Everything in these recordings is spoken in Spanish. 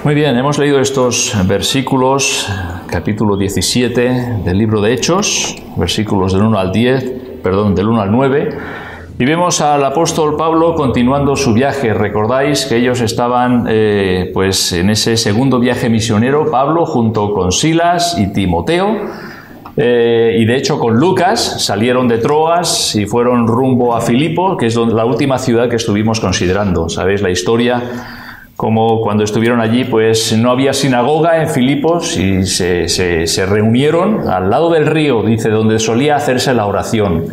Muy bien, hemos leído estos versículos, capítulo 17 del libro de Hechos, versículos del 1 al 9, y vemos al apóstol Pablo continuando su viaje. Recordáis que ellos estaban pues en ese segundo viaje misionero, Pablo junto con Silas y Timoteo, y de hecho con Lucas salieron de Troas y fueron rumbo a Filipo, que es la última ciudad que estuvimos considerando. Sabéis la historia, como cuando estuvieron allí pues no había sinagoga en Filipos y se reunieron al lado del río, dice, donde solía hacerse la oración.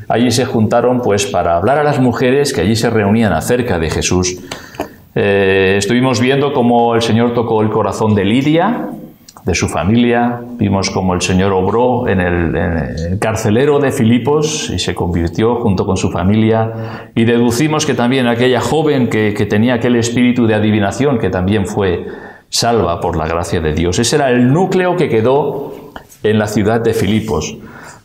Allí se juntaron pues para hablar a las mujeres que allí se reunían acerca de Jesús. Estuvimos viendo cómo el Señor tocó el corazón de Lidia, de su familia. Vimos cómo el Señor obró en el carcelero de Filipos y se convirtió junto con su familia. Y deducimos que también aquella joven que tenía aquel espíritu de adivinación, que también fue salva por la gracia de Dios. Ese era el núcleo que quedó en la ciudad de Filipos.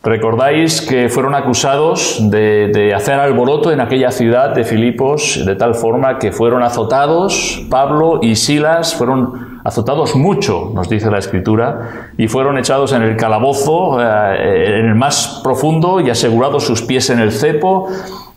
Recordáis que fueron acusados de hacer alboroto en aquella ciudad de Filipos, de tal forma que fueron azotados. Pablo y Silas fueron azotados mucho, nos dice la Escritura, y fueron echados en el calabozo, en el más profundo, y asegurados sus pies en el cepo.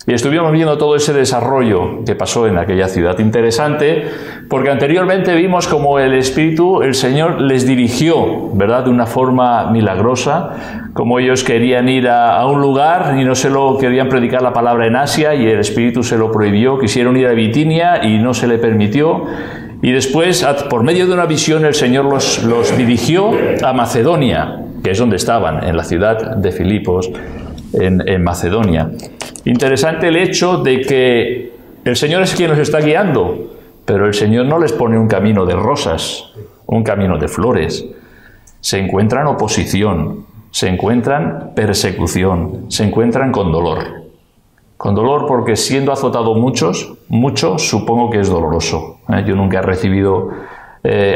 Y estuvimos viendo todo ese desarrollo que pasó en aquella ciudad. Interesante, porque anteriormente vimos como el Espíritu, el Señor les dirigió, ¿verdad?, de una forma milagrosa, como ellos querían ir a un lugar y no se lo querían predicar la palabra en Asia, y el Espíritu se lo prohibió. Quisieron ir a Bitinia y no se le permitió. Y después, por medio de una visión, el Señor los dirigió a Macedonia, que es donde estaban, en la ciudad de Filipos, en Macedonia. Interesante el hecho de que el Señor es quien los está guiando, pero el Señor no les pone un camino de rosas, un camino de flores. Se encuentran oposición, se encuentran persecución, se encuentran con dolor. Con dolor porque siendo azotado mucho, supongo que es doloroso. Yo nunca he recibido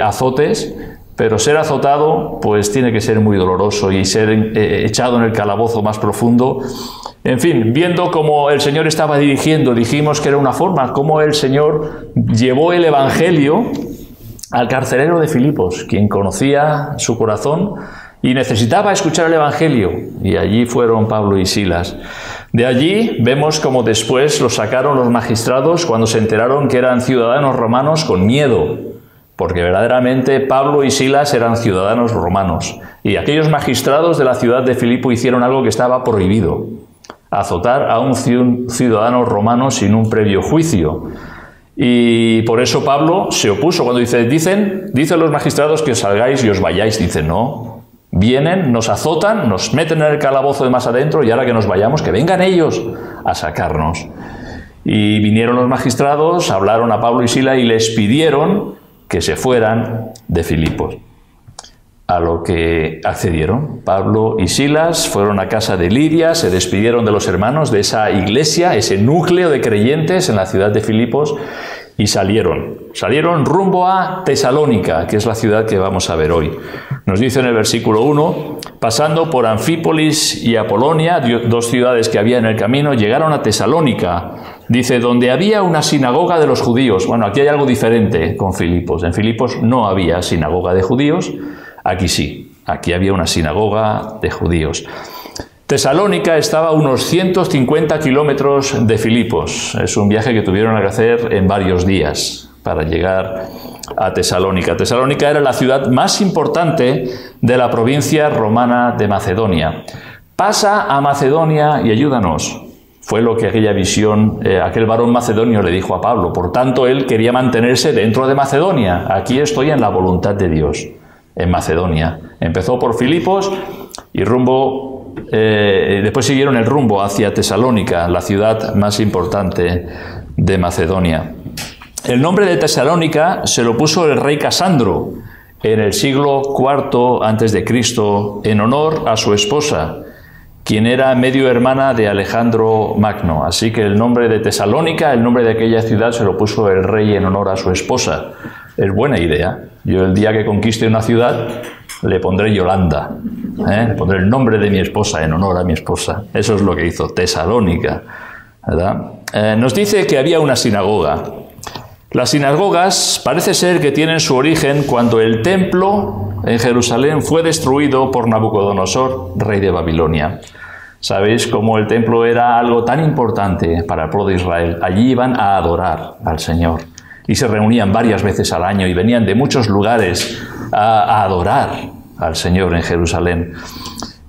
azotes, pero ser azotado pues tiene que ser muy doloroso, y ser echado en el calabozo más profundo. En fin, viendo cómo el Señor estaba dirigiendo, dijimos que era una forma, cómo el Señor llevó el Evangelio al carcelero de Filipos, quien conocía su corazón y necesitaba escuchar el Evangelio, y allí fueron Pablo y Silas. De allí vemos cómo después los sacaron los magistrados cuando se enteraron que eran ciudadanos romanos con miedo, porque verdaderamente Pablo y Silas eran ciudadanos romanos, y aquellos magistrados de la ciudad de Filipo hicieron algo que estaba prohibido: azotar a un ciudadano romano sin un previo juicio. Y por eso Pablo se opuso cuando dicen los magistrados que os salgáis y os vayáis. Dice, no, vienen, nos azotan, nos meten en el calabozo de más adentro, y ahora que nos vayamos, que vengan ellos a sacarnos. Y vinieron los magistrados, hablaron a Pablo y Silas y les pidieron que se fueran de Filipos. A lo que accedieron. Pablo y Silas fueron a casa de Lidia, se despidieron de los hermanos de esa iglesia, ese núcleo de creyentes en la ciudad de Filipos, y salieron rumbo a Tesalónica, que es la ciudad que vamos a ver hoy. Nos dice en el versículo 1, pasando por Anfípolis y Apolonia, dos ciudades que había en el camino, llegaron a Tesalónica. Dice, donde había una sinagoga de los judíos. Bueno, aquí hay algo diferente con Filipos. En Filipos no había sinagoga de judíos. Aquí sí, aquí había una sinagoga de judíos. Tesalónica estaba a unos 150 kilómetros de Filipos. Es un viaje que tuvieron que hacer en varios días para llegar a Tesalónica. Tesalónica era la ciudad más importante de la provincia romana de Macedonia. Pasa a Macedonia y ayúdanos. Fue lo que aquella visión, aquel varón macedonio le dijo a Pablo. Por tanto, él quería mantenerse dentro de Macedonia. Aquí estoy en la voluntad de Dios. En Macedonia. Empezó por Filipos y después siguieron el rumbo hacia Tesalónica, la ciudad más importante de Macedonia. El nombre de Tesalónica se lo puso el rey Casandro en el siglo IV a.C. en honor a su esposa, quien era medio hermana de Alejandro Magno. Así que el nombre de Tesalónica, el nombre de aquella ciudad, se lo puso el rey en honor a su esposa. Es buena idea. Yo el día que conquiste una ciudad le pondré Yolanda, le pondré el nombre de mi esposa en honor a mi esposa. Eso es lo que hizo Tesalónica, ¿verdad? Nos dice que había una sinagoga. Las sinagogas parece ser que tienen su origen cuando el templo en Jerusalén fue destruido por Nabucodonosor, rey de Babilonia. Sabéis cómo el templo era algo tan importante para el pueblo de Israel. Allí iban a adorar al Señor y se reunían varias veces al año y venían de muchos lugares a adorar al Señor en Jerusalén.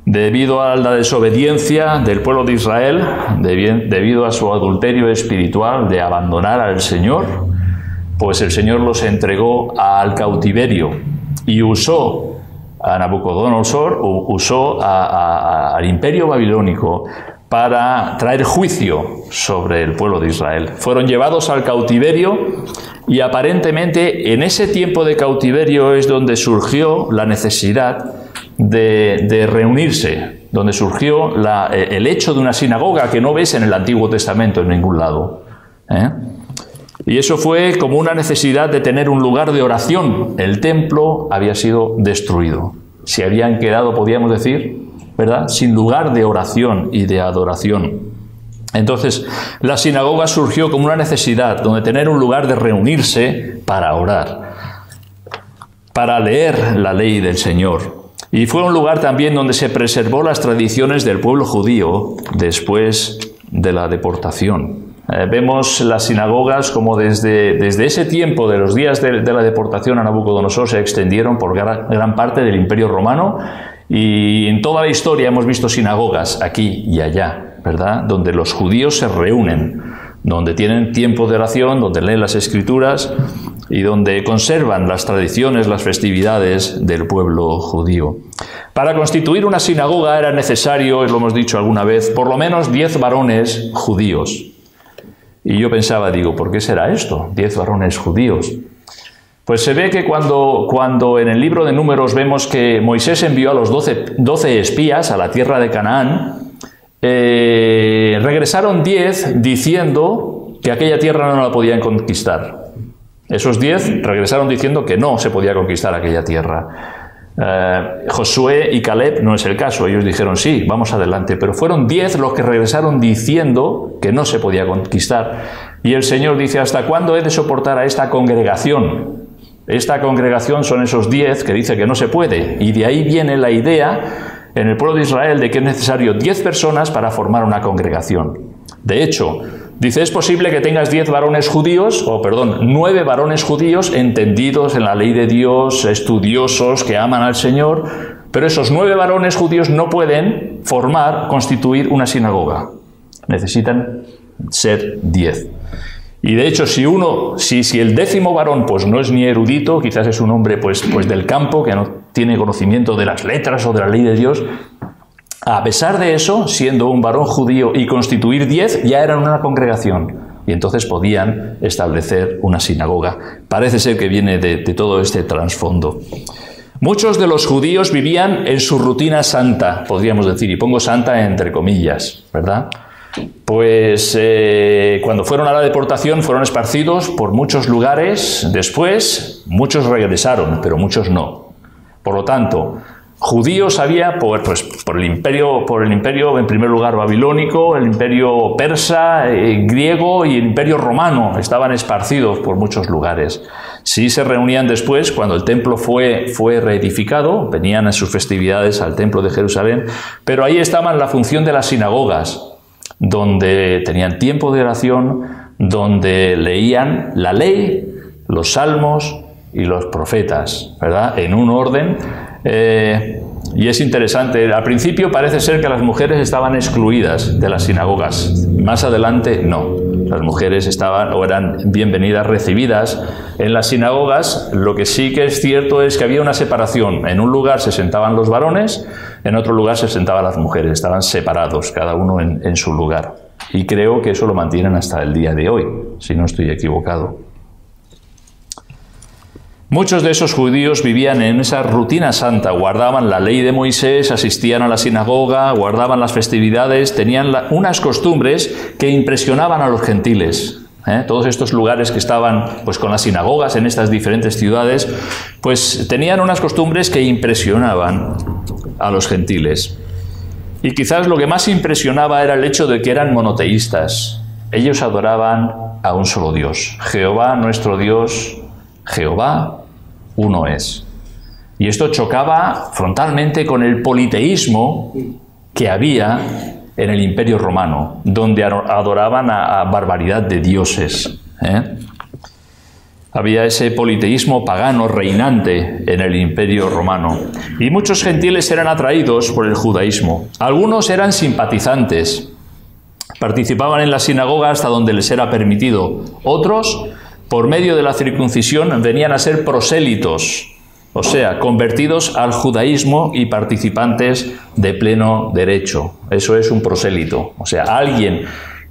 Debido a la desobediencia del pueblo de Israel, debido a su adulterio espiritual de abandonar al Señor, pues el Señor los entregó al cautiverio y usó a Nabucodonosor, usó al imperio babilónico para traer juicio sobre el pueblo de Israel. Fueron llevados al cautiverio y aparentemente en ese tiempo de cautiverio es donde surgió la necesidad de reunirse, donde surgió el hecho de una sinagoga que no ves en el Antiguo Testamento en ningún lado. Y eso fue como una necesidad de tener un lugar de oración. El templo había sido destruido. Se habían quedado, podríamos decir, ¿verdad?, sin lugar de oración y de adoración. Entonces, la sinagoga surgió como una necesidad, donde tener un lugar de reunirse para orar, para leer la ley del Señor. Y fue un lugar también donde se preservó las tradiciones del pueblo judío después de la deportación. Vemos las sinagogas como desde ese tiempo, de los días de la deportación a Nabucodonosor, se extendieron por gran parte del Imperio Romano, y en toda la historia hemos visto sinagogas aquí y allá, ¿verdad?, donde los judíos se reúnen, donde tienen tiempo de oración, donde leen las Escrituras y donde conservan las tradiciones, las festividades del pueblo judío. Para constituir una sinagoga era necesario, lo hemos dicho alguna vez, por lo menos 10 varones judíos. Y yo pensaba, digo, ¿por qué será esto? 10 varones judíos. Pues se ve que cuando en el libro de Números vemos que Moisés envió a los 12 espías a la tierra de Canaán, regresaron 10 diciendo que aquella tierra no la podían conquistar. Esos 10 regresaron diciendo que no se podía conquistar aquella tierra. Josué y Caleb no es el caso, ellos dijeron sí, vamos adelante, pero fueron 10 los que regresaron diciendo que no se podía conquistar. Y el Señor dice, ¿hasta cuándo he de soportar a esta congregación? Esta congregación son esos 10 que dice que no se puede, y de ahí viene la idea en el pueblo de Israel de que es necesario 10 personas para formar una congregación. De hecho, dice, es posible que tengas 9 varones judíos entendidos en la ley de Dios, estudiosos, que aman al Señor, pero esos 9 varones judíos no pueden constituir una sinagoga. Necesitan ser 10. Y de hecho, si el 10º varón pues no es ni erudito, quizás es un hombre pues del campo, que no tiene conocimiento de las letras o de la ley de Dios, a pesar de eso, siendo un varón judío y constituir 10, ya eran una congregación. Y entonces podían establecer una sinagoga. Parece ser que viene de todo este trasfondo. Muchos de los judíos vivían en su rutina santa, podríamos decir, y pongo santa entre comillas, ¿verdad? Pues cuando fueron a la deportación fueron esparcidos por muchos lugares. Después, muchos regresaron, pero muchos no. Por lo tanto, judíos había por el imperio, en primer lugar, babilónico, el imperio persa, griego y el imperio romano. Estaban esparcidos por muchos lugares. Sí se reunían después, cuando el templo fue reedificado, venían a sus festividades al templo de Jerusalén, pero ahí estaban la función de las sinagogas, donde tenían tiempo de oración, donde leían la ley, los salmos y los profetas, ¿verdad?, en un orden. Y es interesante, al principio parece ser que las mujeres estaban excluidas de las sinagogas, más adelante no, las mujeres eran bienvenidas, recibidas en las sinagogas. Lo que sí que es cierto es que había una separación, en un lugar se sentaban los varones, en otro lugar se sentaban las mujeres, estaban separados, cada uno en su lugar, y creo que eso lo mantienen hasta el día de hoy, si no estoy equivocado. Muchos de esos judíos vivían en esa rutina santa, guardaban la ley de Moisés, asistían a la sinagoga, guardaban las festividades, tenían unas costumbres que impresionaban a los gentiles. Todos estos lugares que estaban pues con las sinagogas en estas diferentes ciudades, pues tenían unas costumbres que impresionaban a los gentiles. Y quizás lo que más impresionaba era el hecho de que eran monoteístas. Ellos adoraban a un solo Dios. Jehová nuestro Dios, Jehová uno es. Y esto chocaba frontalmente con el politeísmo que había en el Imperio Romano, donde adoraban a barbaridad de dioses. Había ese politeísmo pagano reinante en el Imperio Romano. Y muchos gentiles eran atraídos por el judaísmo. Algunos eran simpatizantes, participaban en la sinagoga hasta donde les era permitido. Otros, por medio de la circuncisión, venían a ser prosélitos, o sea, convertidos al judaísmo y participantes de pleno derecho. Eso es un prosélito, o sea, alguien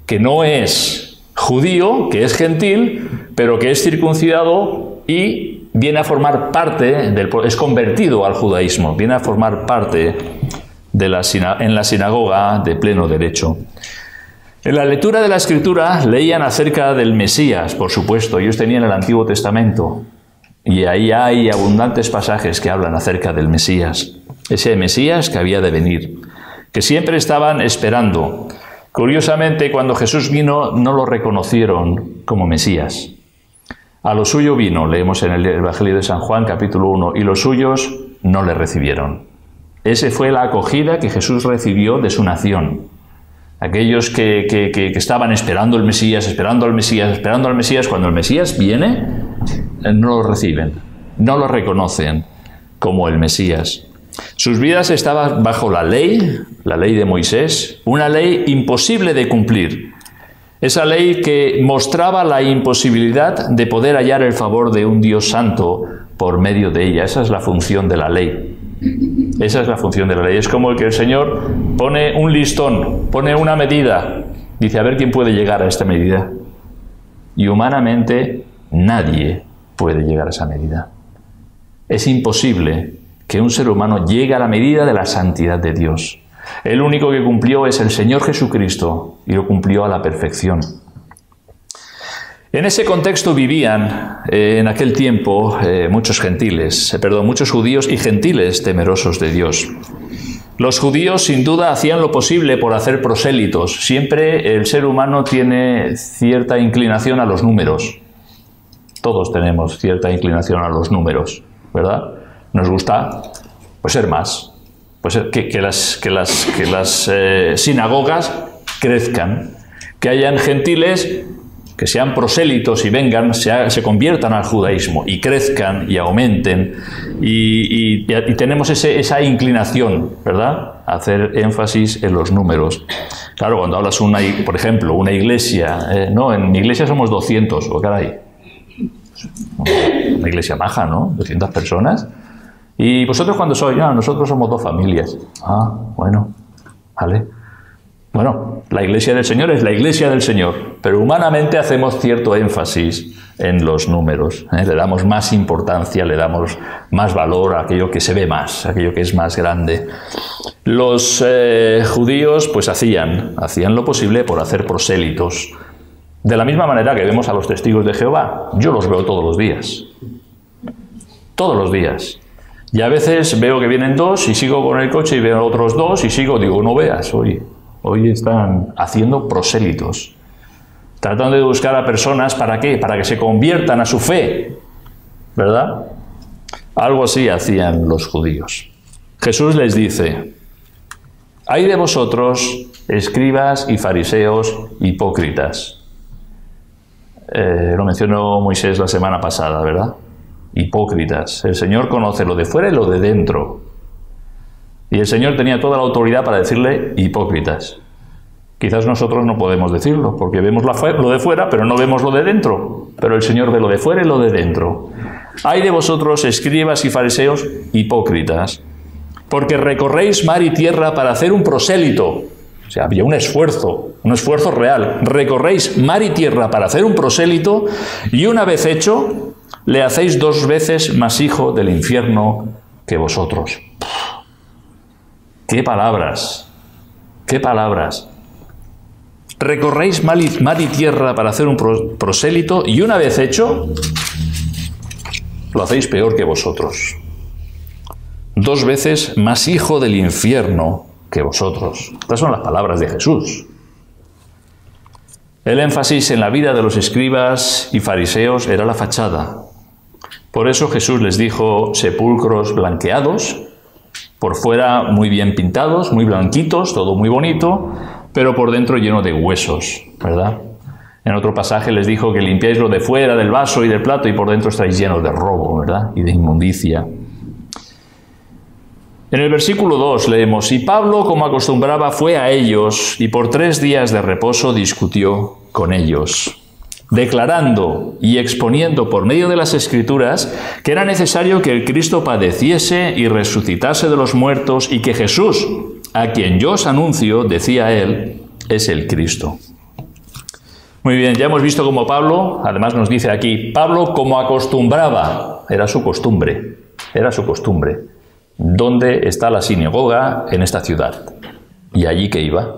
que no es judío, que es gentil, pero que es circuncidado y viene a formar parte, es convertido al judaísmo, viene a formar parte en la sinagoga de pleno derecho. En la lectura de la Escritura leían acerca del Mesías, por supuesto. Ellos tenían el Antiguo Testamento y ahí hay abundantes pasajes que hablan acerca del Mesías. Ese Mesías que había de venir, que siempre estaban esperando. Curiosamente, cuando Jesús vino, no lo reconocieron como Mesías. A lo suyo vino, leemos en el Evangelio de San Juan, capítulo 1, y los suyos no le recibieron. Esa fue la acogida que Jesús recibió de su nación. Aquellos que estaban esperando el Mesías, esperando al Mesías, esperando al Mesías, cuando el Mesías viene, no lo reciben, no lo reconocen como el Mesías. Sus vidas estaban bajo la ley de Moisés, una ley imposible de cumplir. Esa ley que mostraba la imposibilidad de poder hallar el favor de un Dios santo por medio de ella. Esa es la función de la ley. Esa es la función de la ley. Es como el que el Señor pone un listón, pone una medida, dice, a ver quién puede llegar a esta medida. Y humanamente nadie puede llegar a esa medida. Es imposible que un ser humano llegue a la medida de la santidad de Dios. El único que cumplió es el Señor Jesucristo y lo cumplió a la perfección. En ese contexto vivían en aquel tiempo muchos judíos y gentiles temerosos de Dios. Los judíos sin duda hacían lo posible por hacer prosélitos. Siempre el ser humano tiene cierta inclinación a los números. Todos tenemos cierta inclinación a los números, ¿verdad? Nos gusta pues ser más, pues que las sinagogas crezcan, que hayan gentiles que sean prosélitos y vengan, se conviertan al judaísmo y crezcan y aumenten y tenemos esa inclinación, ¿verdad? A hacer énfasis en los números. Claro, cuando hablas por ejemplo, una iglesia, no, en mi iglesia somos 200, oh caray, una iglesia maja, ¿no? 200 personas. ¿Y vosotros cuándo sois? No, nosotros somos 2 familias. Ah, bueno, vale. Bueno, la iglesia del Señor es la iglesia del Señor, pero humanamente hacemos cierto énfasis en los números. Le damos más importancia, le damos más valor a aquello que se ve más, a aquello que es más grande. Los judíos pues hacían lo posible por hacer prosélitos. De la misma manera que vemos a los testigos de Jehová. Yo los veo todos los días. Todos los días. Y a veces veo que vienen 2 y sigo con el coche y veo otros 2 y sigo, digo, no veas, Hoy están haciendo prosélitos, tratando de buscar a personas, ¿para qué? Para que se conviertan a su fe, ¿verdad? Algo así hacían los judíos. Jesús les dice, «Ay de vosotros, escribas y fariseos hipócritas». Lo mencionó Moisés la semana pasada, ¿verdad? Hipócritas. El Señor conoce lo de fuera y lo de dentro. Y el Señor tenía toda la autoridad para decirle hipócritas. Quizás nosotros no podemos decirlo, porque vemos lo de fuera, pero no vemos lo de dentro. Pero el Señor ve lo de fuera y lo de dentro. Ay de vosotros, escribas y fariseos, hipócritas, porque recorréis mar y tierra para hacer un prosélito. O sea, había un esfuerzo real. Recorréis mar y tierra para hacer un prosélito, y una vez hecho, le hacéis 2 veces más hijo del infierno que vosotros. ¡Qué palabras! ¡Qué palabras! Recorréis mar y tierra para hacer un prosélito y una vez hecho, lo hacéis peor que vosotros. 2 veces más hijo del infierno que vosotros. Estas son las palabras de Jesús. El énfasis en la vida de los escribas y fariseos era la fachada. Por eso Jesús les dijo sepulcros blanqueados, por fuera muy bien pintados, muy blanquitos, todo muy bonito, pero por dentro lleno de huesos, ¿verdad? En otro pasaje les dijo que limpiáis lo de fuera del vaso y del plato y por dentro estáis llenos de robo, ¿verdad? Y de inmundicia. En el versículo 2 leemos, y Pablo, como acostumbraba, fue a ellos y por 3 días de reposo discutió con ellos, declarando y exponiendo por medio de las Escrituras que era necesario que el Cristo padeciese y resucitase de los muertos y que Jesús, a quien yo os anuncio, decía él, es el Cristo. Muy bien, ya hemos visto cómo Pablo, además nos dice aquí, Pablo como acostumbraba, era su costumbre. ¿Dónde está la sinagoga en esta ciudad? Y allí que iba.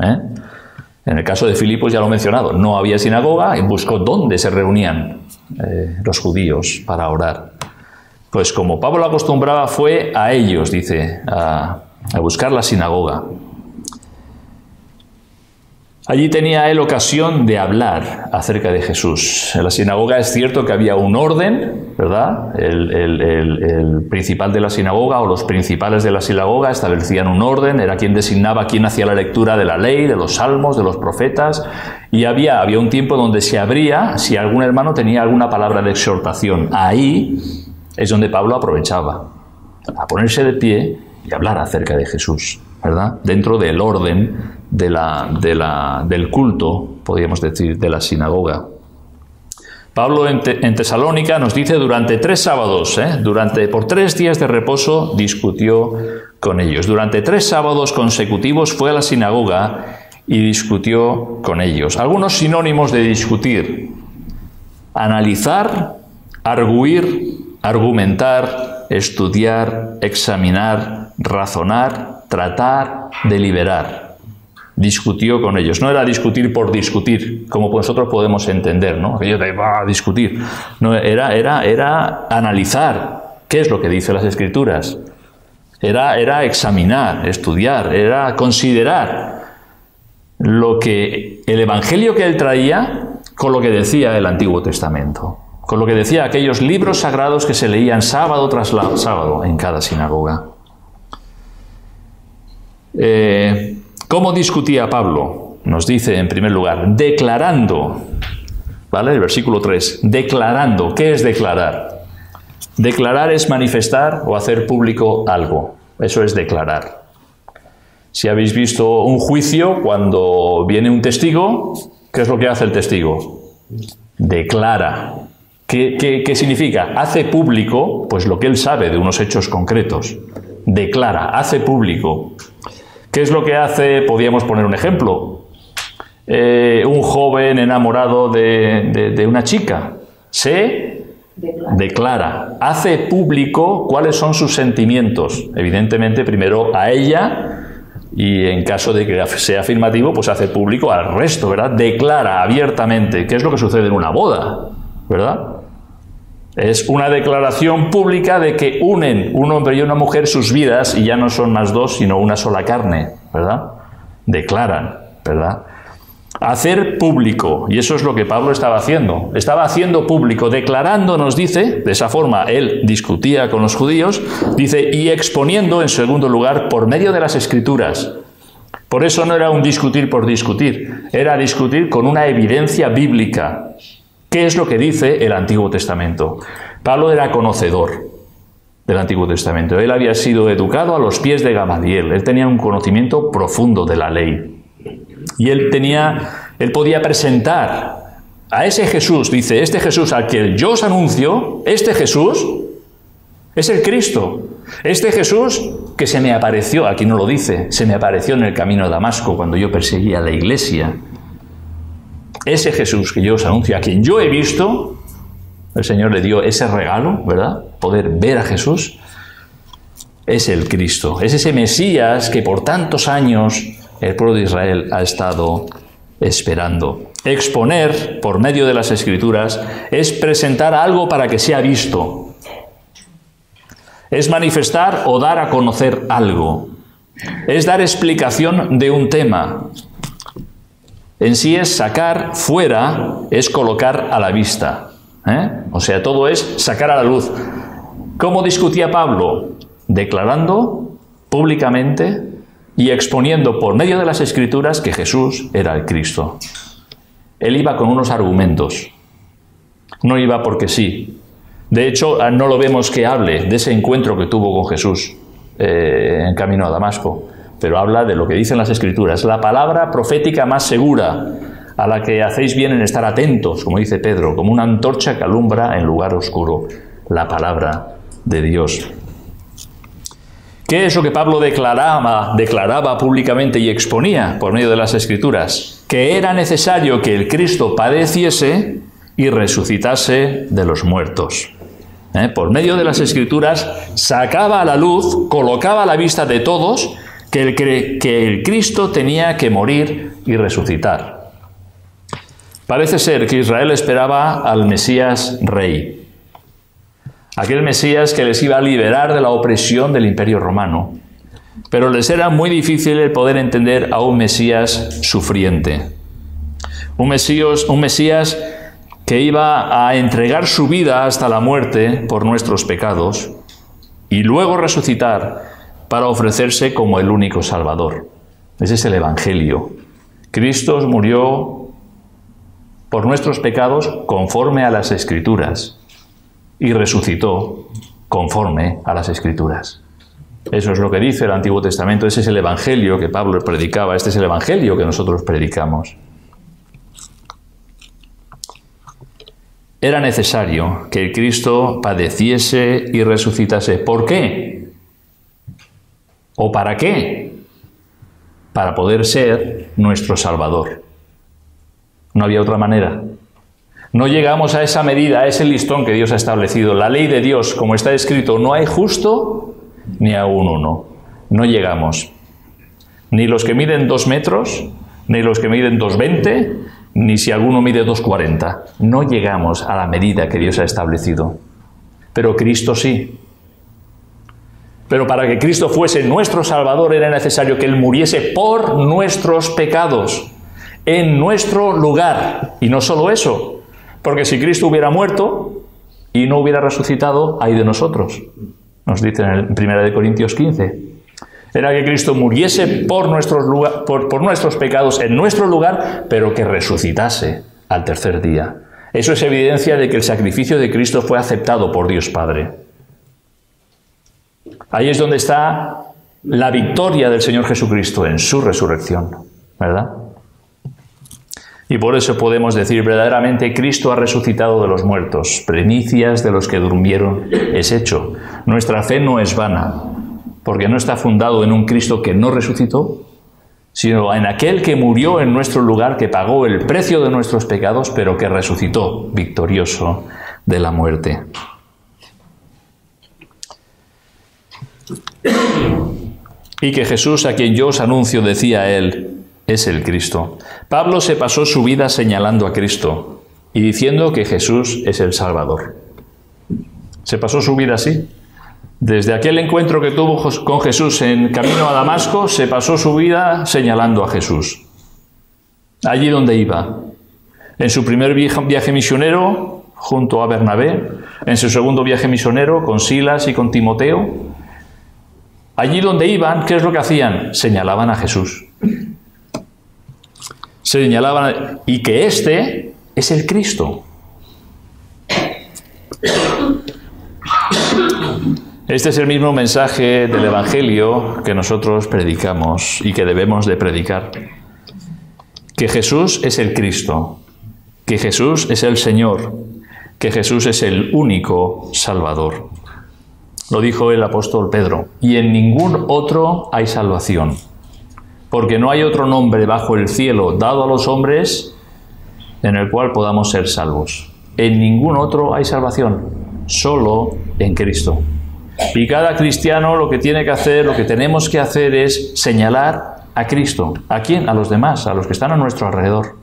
En el caso de Filipos ya lo he mencionado, no había sinagoga y buscó dónde se reunían los judíos para orar. Pues como Pablo acostumbraba fue a ellos, dice, a buscar la sinagoga. Allí tenía él ocasión de hablar acerca de Jesús. En la sinagoga es cierto que había un orden, ¿verdad? El principal de la sinagoga o los principales de la sinagoga establecían un orden, era quien designaba quién hacía la lectura de la ley, de los salmos, de los profetas, y había un tiempo donde se abría si algún hermano tenía alguna palabra de exhortación. Ahí es donde Pablo aprovechaba a ponerse de pie y hablar acerca de Jesús, ¿verdad? Dentro del orden del culto, podríamos decir, de la sinagoga. Pablo en Tesalónica nos dice durante 3 sábados, por 3 días de reposo discutió con ellos. Durante 3 sábados consecutivos fue a la sinagoga y discutió con ellos. Algunos sinónimos de discutir: analizar, arguir, argumentar, estudiar, examinar, razonar, tratar, deliberar. Discutió con ellos. No era discutir por discutir, como nosotros podemos entender, ¿no? Que yo te va a discutir. No, era analizar qué es lo que dicen las Escrituras. Era examinar, estudiar, era considerar lo que el Evangelio que él traía con lo que decía el Antiguo Testamento, con lo que decía aquellos libros sagrados que se leían sábado tras sábado en cada sinagoga. ¿Cómo discutía Pablo? Nos dice en primer lugar, declarando, ¿vale? El versículo 3, declarando. ¿Qué es declarar? Declarar es manifestar o hacer público algo. Eso es declarar. Si habéis visto un juicio, cuando viene un testigo, ¿qué es lo que hace el testigo? Declara. ¿Qué significa? Hace público, pues lo que él sabe de unos hechos concretos. Declara, hace público. ¿Qué es lo que hace? Podríamos poner un ejemplo. Un joven enamorado de una chica se declara, hace público cuáles son sus sentimientos. Evidentemente, primero a ella y en caso de que sea afirmativo, pues hace público al resto, ¿verdad? Declara abiertamente. ¿Qué es lo que sucede en una boda? ¿Verdad? Es una declaración pública de que unen un hombre y una mujer sus vidas y ya no son más 2, sino una sola carne, ¿verdad? Declaran, ¿verdad? Hacer público, y eso es lo que Pablo estaba haciendo. Estaba haciendo público, declarando, nos dice, de esa forma él discutía con los judíos, dice, y exponiendo, en segundo lugar, por medio de las Escrituras. Por eso no era un discutir por discutir, era discutir con una evidencia bíblica. ¿Qué es lo que dice el Antiguo Testamento? Pablo era conocedor del Antiguo Testamento. Él había sido educado a los pies de Gamaliel. Él tenía un conocimiento profundo de la ley. Y él podía presentar a ese Jesús, dice, este Jesús al que yo os anuncio, este Jesús es el Cristo. Este Jesús que se me apareció, aquí no lo dice, se me apareció en el camino a Damasco cuando yo perseguía a la iglesia. Ese Jesús que yo os anuncio, a quien yo he visto, el Señor le dio ese regalo, ¿verdad? Poder ver a Jesús, es el Cristo. Es ese Mesías que por tantos años el pueblo de Israel ha estado esperando. Exponer por medio de las Escrituras es presentar algo para que sea visto. Es manifestar o dar a conocer algo. Es dar explicación de un tema. en sí es sacar fuera, es colocar a la vista. O sea, todo es sacar a la luz. ¿Cómo discutía Pablo? Declarando públicamente y exponiendo por medio de las Escrituras que Jesús era el Cristo. Él iba con unos argumentos. No iba porque sí. De hecho, no lo vemos que hable de ese encuentro que tuvo con Jesús en camino a Damasco, pero habla de lo que dicen las Escrituras, la palabra profética más segura, a la que hacéis bien en estar atentos, como dice Pedro, como una antorcha que alumbra en lugar oscuro, la palabra de Dios. ¿Qué es lo que Pablo declaraba públicamente y exponía por medio de las Escrituras? Que era necesario que el Cristo padeciese y resucitase de los muertos. Por medio de las Escrituras sacaba a la luz, colocaba a la vista de todos que el Cristo tenía que morir y resucitar. Parece ser que Israel esperaba al Mesías rey, aquel Mesías que les iba a liberar de la opresión del Imperio Romano, pero les era muy difícil el poder entender a un Mesías sufriente, un Mesías que iba a entregar su vida hasta la muerte por nuestros pecados y luego resucitar para ofrecerse como el único Salvador. Ese es el Evangelio. Cristo murió por nuestros pecados conforme a las Escrituras y resucitó conforme a las Escrituras. Eso es lo que dice el Antiguo Testamento. Ese es el Evangelio que Pablo predicaba. Este es el Evangelio que nosotros predicamos. Era necesario que el Cristo padeciese y resucitase. ¿Por qué? ¿O para qué? Para poder ser nuestro Salvador. No había otra manera. No llegamos a esa medida, a ese listón que Dios ha establecido. La ley de Dios, como está escrito, no hay justo ni aun uno. No llegamos. Ni los que miden 2 metros, ni los que miden 2,20, ni si alguno mide 2,40. No llegamos a la medida que Dios ha establecido. Pero Cristo sí. Pero para que Cristo fuese nuestro Salvador era necesario que Él muriese por nuestros pecados, en nuestro lugar. Y no solo eso, porque si Cristo hubiera muerto y no hubiera resucitado, ay de nosotros. Nos dice en 1 Corintios 15. Era que Cristo muriese por nuestros pecados en nuestro lugar, pero que resucitase al tercer día. Eso es evidencia de que el sacrificio de Cristo fue aceptado por Dios Padre. Ahí es donde está la victoria del Señor Jesucristo en su resurrección, ¿verdad? Y por eso podemos decir verdaderamente Cristo ha resucitado de los muertos, primicias de los que durmieron es hecho. Nuestra fe no es vana, porque no está fundado en un Cristo que no resucitó, sino en aquel que murió en nuestro lugar, que pagó el precio de nuestros pecados, pero que resucitó victorioso de la muerte. Y que Jesús, a quien yo os anuncio, decía él, es el Cristo. Pablo se pasó su vida señalando a Cristo y diciendo que Jesús es el Salvador. Se pasó su vida así. Desde aquel encuentro que tuvo con Jesús en camino a Damasco, se pasó su vida señalando a Jesús. Allí donde iba. En su primer viaje misionero, junto a Bernabé. En su segundo viaje misionero, con Silas y con Timoteo. Allí donde iban, ¿qué es lo que hacían? Señalaban a Jesús. Señalaban, y que este es el Cristo. Este es el mismo mensaje del Evangelio que nosotros predicamos y que debemos de predicar. Que Jesús es el Cristo, que Jesús es el Señor, que Jesús es el único Salvador. Lo dijo el apóstol Pedro, y en ningún otro hay salvación, porque no hay otro nombre bajo el cielo dado a los hombres en el cual podamos ser salvos. En ningún otro hay salvación, solo en Cristo. Y cada cristiano lo que tiene que hacer, lo que tenemos que hacer es señalar a Cristo. ¿A quién? A los demás, a los que están a nuestro alrededor.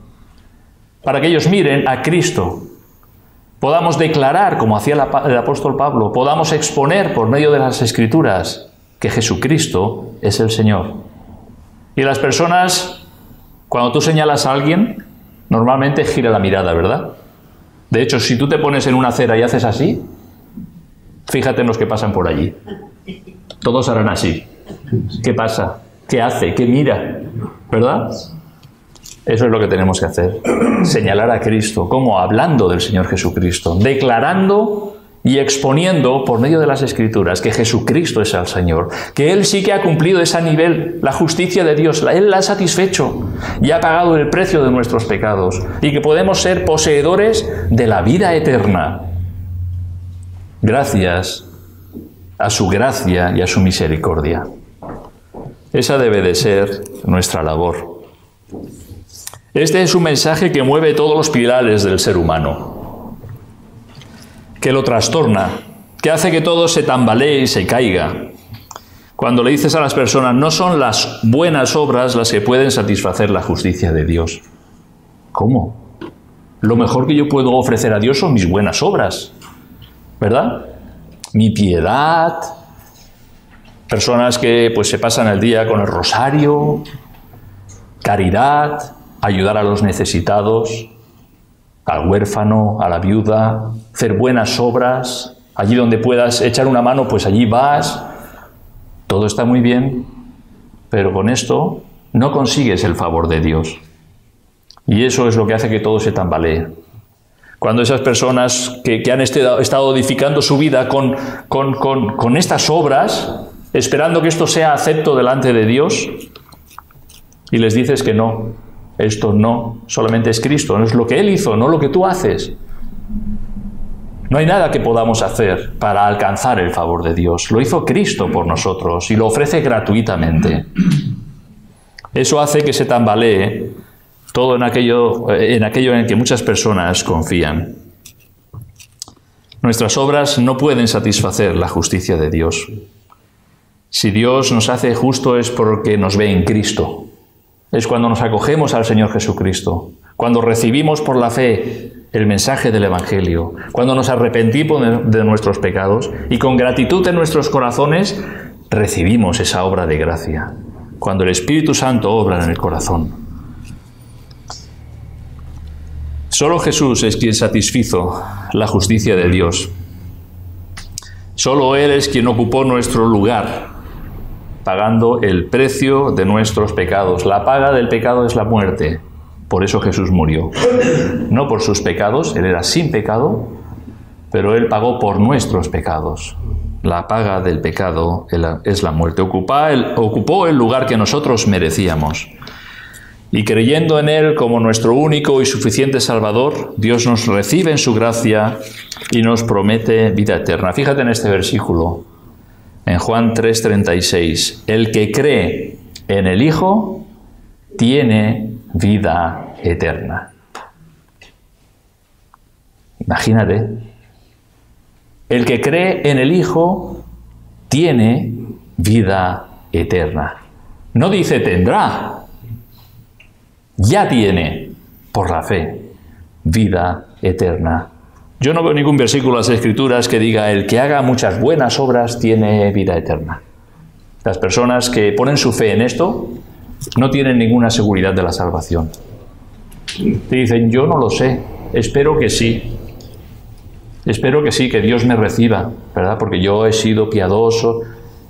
Para que ellos miren a Cristo. Podamos declarar, como hacía el apóstol Pablo, podamos exponer por medio de las Escrituras que Jesucristo es el Señor. Y las personas Cuando tú señalas a alguien, normalmente gira la mirada, ¿verdad? De hecho, si tú te pones en una acera y haces así, fíjate en los que pasan por allí. Todos harán así. ¿Qué pasa? ¿Qué hace? ¿Qué mira? ¿Verdad? Eso es lo que tenemos que hacer. Señalar a Cristo, como hablando del Señor Jesucristo, declarando y exponiendo por medio de las Escrituras que Jesucristo es el Señor, que Él sí que ha cumplido ese nivel, la justicia de Dios, Él la ha satisfecho y ha pagado el precio de nuestros pecados, y que podemos ser poseedores de la vida eterna, gracias a su gracia y a su misericordia. Esa debe de ser nuestra labor. Este es un mensaje que mueve todos los pilares del ser humano, que lo trastorna, que hace que todo se tambalee y se caiga. Cuando le dices a las personas, no son las buenas obras las que pueden satisfacer la justicia de Dios. ¿Cómo? Lo mejor que yo puedo ofrecer a Dios son mis buenas obras, ¿verdad? Mi piedad, personas que pues se pasan el día con el rosario, caridad, ayudar a los necesitados, al huérfano, a la viuda, hacer buenas obras, allí donde puedas echar una mano, pues allí vas. Todo está muy bien, pero con esto no consigues el favor de Dios. Y eso es lo que hace que todo se tambalee. Cuando esas personas que han estado edificando su vida con estas obras, esperando que esto sea acepto delante de Dios, y les dices que no, esto no, solamente es Cristo, no es lo que Él hizo, no lo que tú haces. No hay nada que podamos hacer para alcanzar el favor de Dios. Lo hizo Cristo por nosotros y lo ofrece gratuitamente. Eso hace que se tambalee todo en aquello en que muchas personas confían. Nuestras obras no pueden satisfacer la justicia de Dios. Si Dios nos hace justo es porque nos ve en Cristo. Es cuando nos acogemos al Señor Jesucristo, cuando recibimos por la fe el mensaje del Evangelio, cuando nos arrepentimos de nuestros pecados y con gratitud en nuestros corazones recibimos esa obra de gracia, cuando el Espíritu Santo obra en el corazón. Solo Jesús es quien satisfizo la justicia de Dios. Solo Él es quien ocupó nuestro lugar, pagando el precio de nuestros pecados. La paga del pecado es la muerte. Por eso Jesús murió. No por sus pecados, Él era sin pecado, pero Él pagó por nuestros pecados. La paga del pecado es la muerte. Ocupó el lugar que nosotros merecíamos. Y creyendo en Él como nuestro único y suficiente Salvador, Dios nos recibe en su gracia y nos promete vida eterna. Fíjate en este versículo, en Juan 3:36. El que cree en el Hijo tiene vida eterna. Imagínate. El que cree en el Hijo tiene vida eterna. No dice tendrá. Ya tiene, por la fe, vida eterna. Yo no veo ningún versículo en las Escrituras que diga el que haga muchas buenas obras tiene vida eterna. Las personas que ponen su fe en esto no tienen ninguna seguridad de la salvación. Te dicen, yo no lo sé, espero que sí. Espero que sí, que Dios me reciba, ¿verdad? Porque yo he sido piadoso.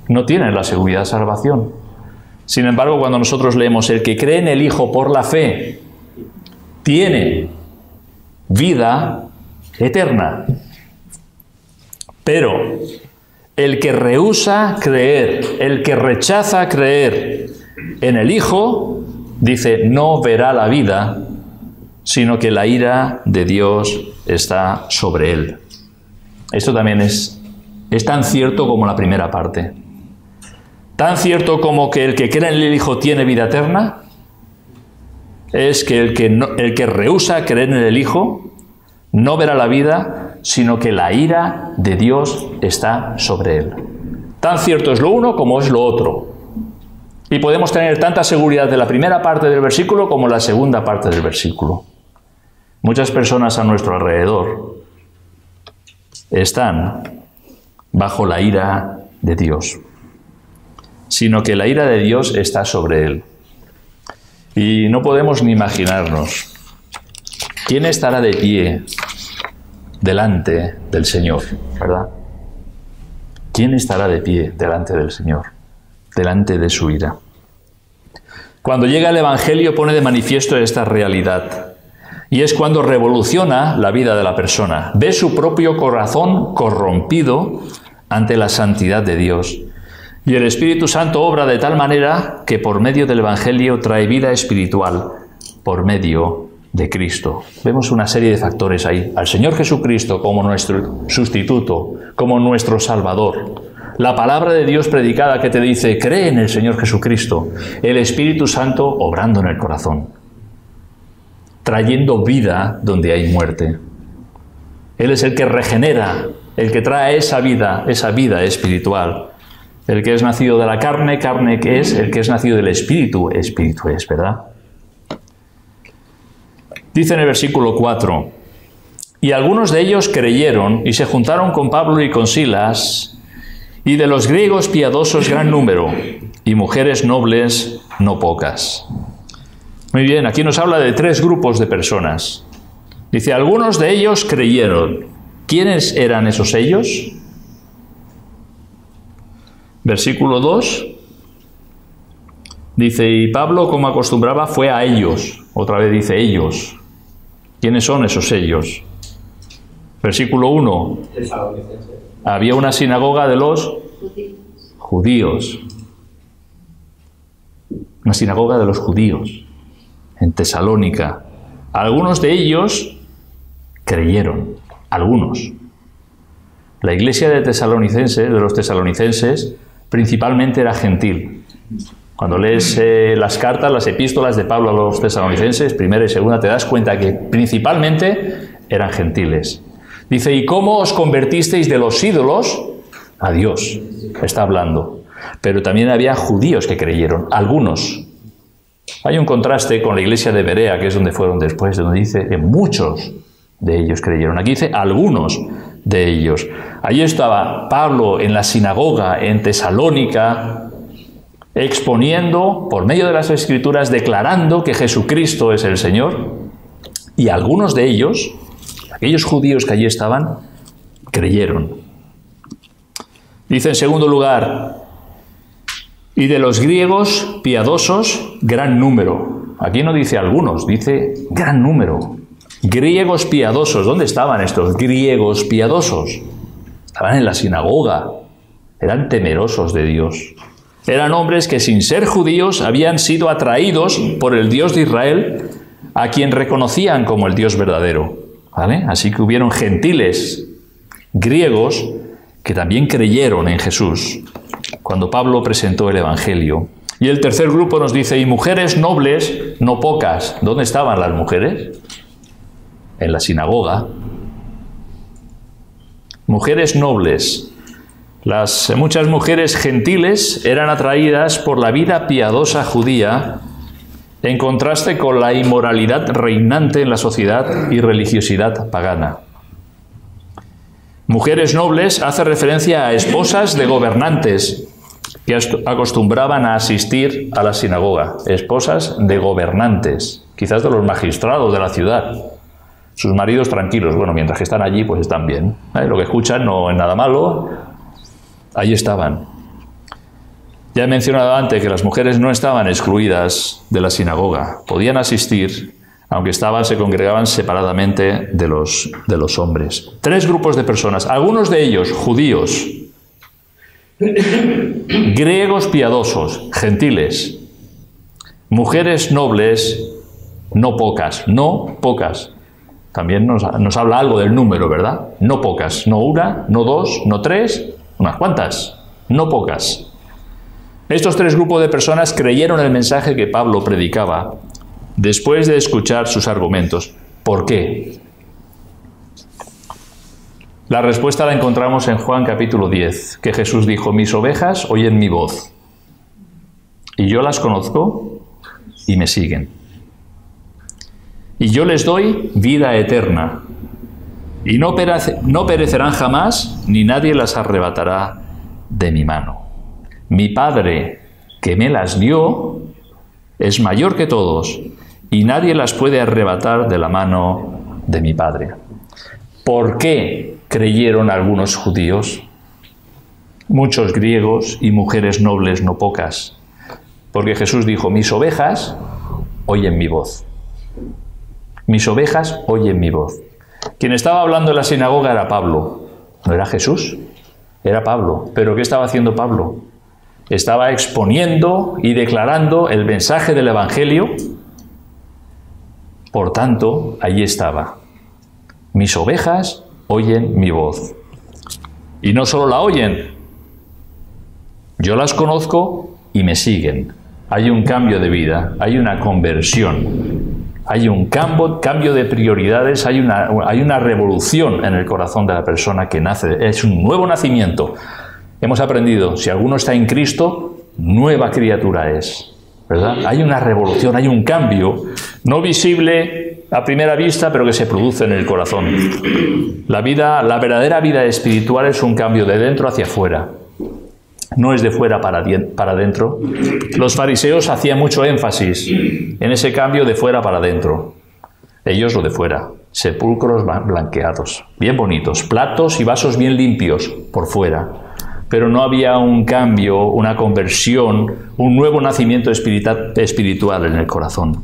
No tienen la seguridad de salvación. Sin embargo, cuando nosotros leemos, el que cree en el Hijo por la fe, tiene vida eterna. Pero el que rehúsa creer, el que rechaza creer en el Hijo, dice, no verá la vida, sino que la ira de Dios está sobre él. Esto también es tan cierto como la primera parte. Tan cierto como que el que cree en el Hijo tiene vida eterna, es que el que rehúsa creer en el Hijo no verá la vida, sino que la ira de Dios está sobre él. Tan cierto es lo uno como es lo otro. Y podemos tener tanta seguridad de la primera parte del versículo como la segunda parte del versículo. Muchas personas a nuestro alrededor están bajo la ira de Dios, sino que la ira de Dios está sobre él. Y no podemos ni imaginarnos quién estará de pie delante del Señor, ¿verdad? ¿Quién estará de pie delante del Señor, delante de su ira? Cuando llega el Evangelio pone de manifiesto esta realidad, y es cuando revoluciona la vida de la persona. Ve su propio corazón corrompido ante la santidad de Dios. Y el Espíritu Santo obra de tal manera que por medio del Evangelio trae vida espiritual por medio de Cristo. Vemos una serie de factores ahí. Al Señor Jesucristo como nuestro sustituto, como nuestro Salvador. La palabra de Dios predicada que te dice, cree en el Señor Jesucristo. El Espíritu Santo obrando en el corazón, trayendo vida donde hay muerte. Él es el que regenera, el que trae esa vida espiritual. El que es nacido de la carne, carne que es, el que es nacido del Espíritu, Espíritu es, ¿verdad? Dice en el versículo 4, y algunos de ellos creyeron y se juntaron con Pablo y con Silas, y de los griegos piadosos gran número, y mujeres nobles no pocas. Muy bien, aquí nos habla de 3 grupos de personas. Dice, algunos de ellos creyeron. ¿Quiénes eran esos ellos? Versículo 2. Dice, y Pablo, como acostumbraba, fue a ellos. Otra vez dice ellos. ¿Quiénes son esos ellos? Versículo 1. Había una sinagoga de los judíos. Una sinagoga de los judíos en Tesalónica. Algunos de ellos creyeron. Algunos. La iglesia de los tesalonicenses, principalmente era gentil. Cuando lees las cartas, las epístolas de Pablo a los tesalonicenses, primera y segunda, te das cuenta que principalmente eran gentiles. Dice, ¿y cómo os convertisteis de los ídolos a Dios? Está hablando. Pero también había judíos que creyeron, algunos. Hay un contraste con la iglesia de Berea, que es donde fueron después, donde dice que muchos de ellos creyeron. Aquí dice algunos de ellos. Allí estaba Pablo en la sinagoga en Tesalónica, exponiendo por medio de las Escrituras, declarando que Jesucristo es el Señor, y algunos de ellos, aquellos judíos que allí estaban, creyeron. Dice en segundo lugar, y de los griegos piadosos, gran número. Aquí no dice algunos, dice gran número. Griegos piadosos. ¿Dónde estaban estos griegos piadosos? Estaban en la sinagoga. Eran temerosos de Dios. Eran hombres que sin ser judíos habían sido atraídos por el Dios de Israel, a quien reconocían como el Dios verdadero. ¿Vale? Así que hubieron gentiles griegos que también creyeron en Jesús cuando Pablo presentó el Evangelio. Y el tercer grupo nos dice, y mujeres nobles, no pocas. ¿Dónde estaban las mujeres? En la sinagoga. Mujeres nobles. Muchas mujeres gentiles eran atraídas por la vida piadosa judía, en contraste con la inmoralidad reinante en la sociedad y religiosidad pagana. Mujeres nobles hace referencia a esposas de gobernantes que acostumbraban a asistir a la sinagoga. Esposas de gobernantes, quizás de los magistrados de la ciudad. Sus maridos tranquilos, bueno, mientras que están allí, pues están bien. Lo que escuchan no es nada malo. Allí estaban. Ya he mencionado antes que las mujeres no estaban excluidas de la sinagoga. Podían asistir, aunque se congregaban separadamente de los hombres. 3 grupos de personas, algunos de ellos judíos, griegos piadosos, gentiles, mujeres nobles, no pocas, no pocas. También nos habla algo del número, ¿verdad? No pocas, no una, no 2, no 3, unas cuantas, no pocas. Estos 3 grupos de personas creyeron el mensaje que Pablo predicaba después de escuchar sus argumentos. ¿Por qué? La respuesta la encontramos en Juan capítulo 10, que Jesús dijo, mis ovejas oyen mi voz, y yo las conozco y me siguen. Y yo les doy vida eterna, y no perecerán jamás, ni nadie las arrebatará de mi mano. Mi Padre, que me las dio, es mayor que todos, y nadie las puede arrebatar de la mano de mi Padre. ¿Por qué creyeron algunos judíos? Muchos griegos y mujeres nobles no pocas. Porque Jesús dijo, mis ovejas oyen mi voz. Mis ovejas oyen mi voz. Quien estaba hablando en la sinagoga era Pablo. ¿No era Jesús? Era Pablo. ¿Pero qué estaba haciendo Pablo? Estaba exponiendo y declarando el mensaje del Evangelio. Por tanto, allí estaba. Mis ovejas oyen mi voz. Y no solo la oyen, yo las conozco y me siguen. Hay un cambio de vida, hay una conversión, hay un cambio de prioridades, hay una revolución en el corazón de la persona que nace. Es un nuevo nacimiento. Hemos aprendido, si alguno está en Cristo, nueva criatura es, ¿verdad? Hay una revolución, hay un cambio, no visible a primera vista, pero que se produce en el corazón. La verdadera vida espiritual es un cambio de dentro hacia afuera. No es de fuera para adentro. Los fariseos hacían mucho énfasis en ese cambio de fuera para adentro. Ellos lo de fuera. Sepulcros blanqueados, bien bonitos, platos y vasos bien limpios por fuera. Pero no había un cambio, una conversión, un nuevo nacimiento espiritual en el corazón.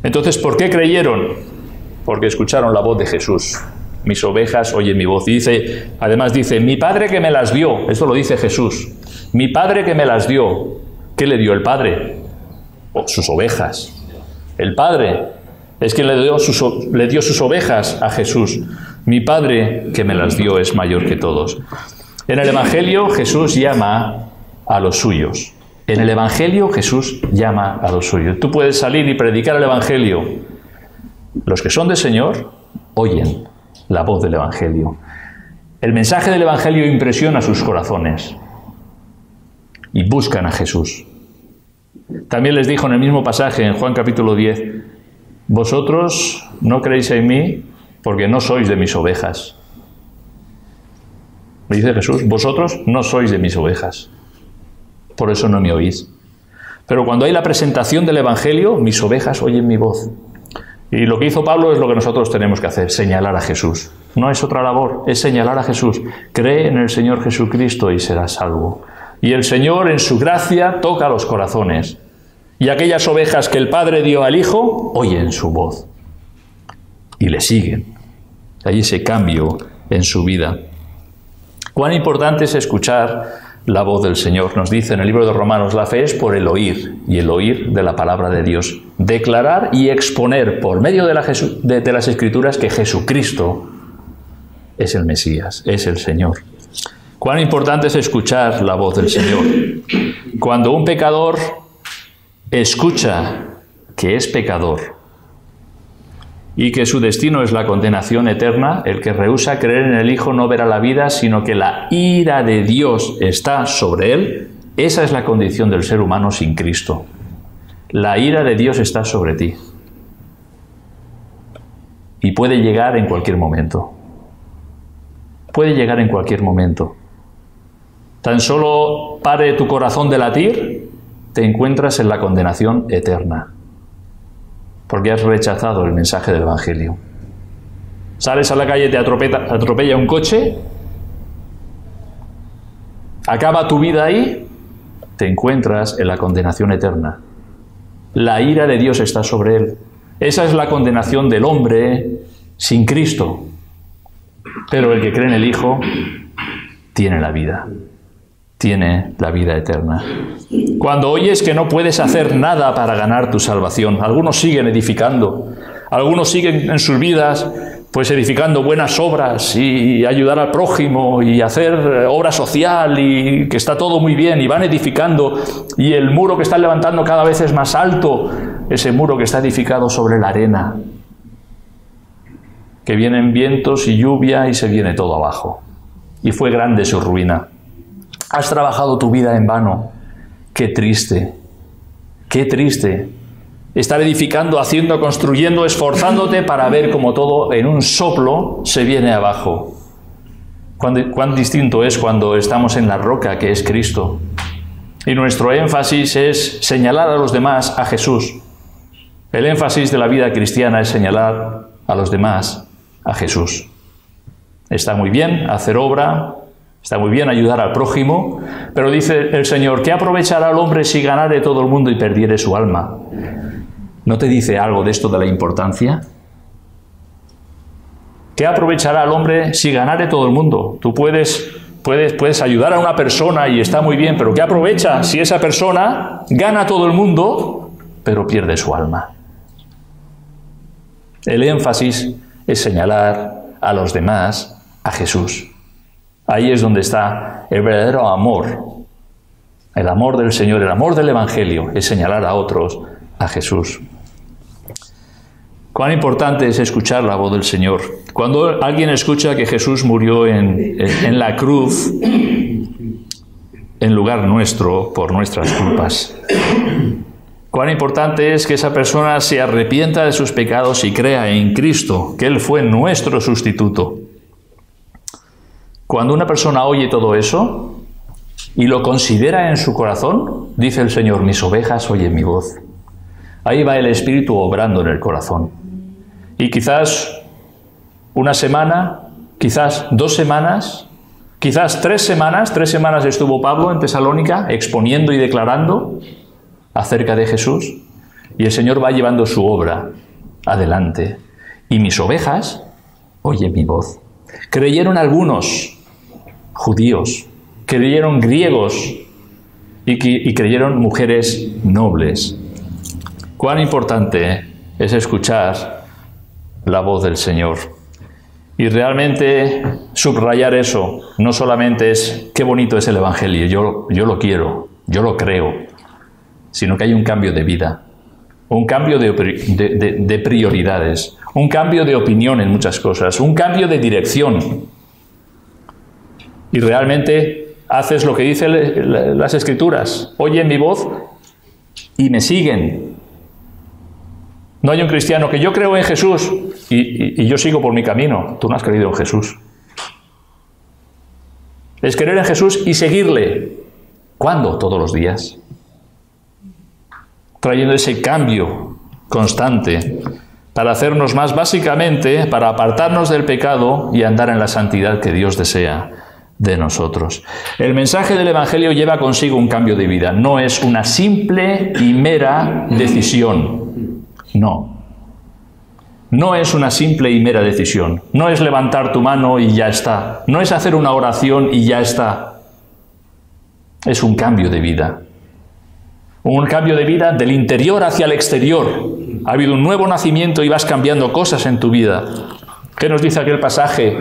Entonces, ¿por qué creyeron? Porque escucharon la voz de Jesús. Mis ovejas oyen mi voz. Y además dice, mi Padre que me las dio. Esto lo dice Jesús. Mi Padre que me las dio. ¿Qué le dio el Padre? Sus ovejas. El Padre es quien le dio sus ovejas a Jesús. Mi Padre que me las dio es mayor que todos. En el Evangelio Jesús llama a los suyos. En el Evangelio Jesús llama a los suyos. Tú puedes salir y predicar el Evangelio. Los que son del Señor oyen la voz del Evangelio. El mensaje del Evangelio impresiona sus corazones y buscan a Jesús. También les dijo en el mismo pasaje, en Juan capítulo 10, vosotros no creéis en mí porque no sois de mis ovejas. Me dice Jesús, vosotros no sois de mis ovejas, por eso no me oís. Pero cuando hay la presentación del Evangelio, mis ovejas oyen mi voz. Y lo que hizo Pablo es lo que nosotros tenemos que hacer, señalar a Jesús. No es otra labor, es señalar a Jesús. Cree en el Señor Jesucristo y serás salvo. Y el Señor en su gracia toca los corazones. Y aquellas ovejas que el Padre dio al Hijo, oyen su voz. Y le siguen. Hay ese cambio en su vida. Cuán importante es escuchar la voz del Señor. Nos dice en el libro de Romanos, la fe es por el oír, y el oír de la palabra de Dios. Declarar y exponer por medio de las Escrituras que Jesucristo es el Mesías, es el Señor. Cuán importante es escuchar la voz del Señor. Cuando un pecador escucha que es pecador y que su destino es la condenación eterna, el que rehúsa creer en el Hijo no verá la vida, sino que la ira de Dios está sobre él. Esa es la condición del ser humano sin Cristo. La ira de Dios está sobre ti. Y puede llegar en cualquier momento. Puede llegar en cualquier momento. Tan solo pare tu corazón de latir, te encuentras en la condenación eterna. Porque has rechazado el mensaje del Evangelio. Sales a la calle, te atropella un coche, acaba tu vida ahí, te encuentras en la condenación eterna. La ira de Dios está sobre él. Esa es la condenación del hombre sin Cristo. Pero el que cree en el Hijo tiene la vida. Tiene la vida eterna. Cuando oyes que no puedes hacer nada para ganar tu salvación, algunos siguen edificando, algunos siguen en sus vidas pues edificando buenas obras y ayudar al prójimo y hacer obra social y que está todo muy bien y van edificando y el muro que están levantando cada vez es más alto, ese muro que está edificado sobre la arena, que vienen vientos y lluvia y se viene todo abajo. Y fue grande su ruina. Has trabajado tu vida en vano. Qué triste, qué triste. Estar edificando, haciendo, construyendo, esforzándote para ver cómo todo en un soplo se viene abajo. Cuán distinto es cuando estamos en la roca que es Cristo. Y nuestro énfasis es señalar a los demás a Jesús. El énfasis de la vida cristiana es señalar a los demás a Jesús. Está muy bien hacer obra, está muy bien ayudar al prójimo, pero dice el Señor, ¿qué aprovechará el hombre si ganare todo el mundo y perdiere su alma? ¿No te dice algo de esto de la importancia? ¿Qué aprovechará el hombre si ganare todo el mundo? Tú puedes ayudar a una persona y está muy bien, pero ¿qué aprovecha si esa persona gana todo el mundo, pero pierde su alma? El énfasis es señalar a los demás a Jesús. Ahí es donde está el verdadero amor. El amor del Señor, el amor del Evangelio, es señalar a otros a Jesús. Cuán importante es escuchar la voz del Señor. Cuando alguien escucha que Jesús murió en la cruz, en lugar nuestro, por nuestras culpas. Cuán importante es que esa persona se arrepienta de sus pecados y crea en Cristo, que Él fue nuestro sustituto. Cuando una persona oye todo eso y lo considera en su corazón, dice el Señor, mis ovejas oyen mi voz. Ahí va el Espíritu obrando en el corazón. Y quizás una semana, quizás 2 semanas, quizás 3 semanas estuvo Pablo en Tesalónica exponiendo y declarando acerca de Jesús, y el Señor va llevando su obra adelante. Y mis ovejas oyen mi voz. Creyeron algunos judíos, creyeron griegos y creyeron mujeres nobles. Cuán importante es escuchar la voz del Señor. Y realmente subrayar eso no solamente es qué bonito es el Evangelio, yo lo quiero, yo lo creo, sino que hay un cambio de vida, un cambio de prioridades, un cambio de opinión en muchas cosas, un cambio de dirección. Y realmente haces lo que dicen las Escrituras, oyen mi voz y me siguen. No hay un cristiano que yo creo en Jesús y yo sigo por mi camino. Tú no has creído en Jesús. Es creer en Jesús y seguirle. ¿Cuándo? Todos los días. Trayendo ese cambio constante para hacernos más, básicamente, para apartarnos del pecado y andar en la santidad que Dios desea de nosotros. El mensaje del Evangelio lleva consigo un cambio de vida. No es una simple y mera decisión. No. No es una simple y mera decisión. No es levantar tu mano y ya está. No es hacer una oración y ya está. Es un cambio de vida. Un cambio de vida del interior hacia el exterior. Ha habido un nuevo nacimiento y vas cambiando cosas en tu vida. ¿Qué nos dice aquel pasaje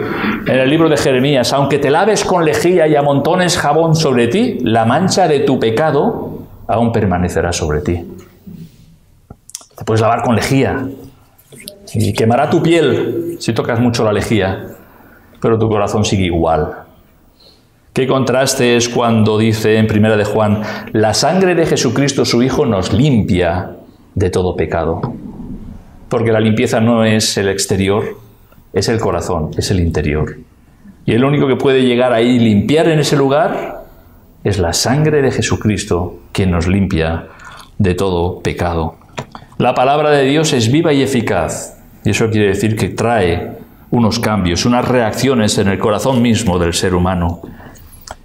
en el libro de Jeremías? Aunque te laves con lejía y amontones jabón sobre ti, la mancha de tu pecado aún permanecerá sobre ti. Te puedes lavar con lejía y quemará tu piel si tocas mucho la lejía, pero tu corazón sigue igual. Qué contraste es cuando dice en 1 de Juan, la sangre de Jesucristo su Hijo nos limpia de todo pecado. Porque la limpieza no es el exterior, es el corazón, es el interior. Y el único que puede llegar ahí y limpiar en ese lugar es la sangre de Jesucristo, quien nos limpia de todo pecado. La palabra de Dios es viva y eficaz, y eso quiere decir que trae unos cambios, unas reacciones en el corazón mismo del ser humano.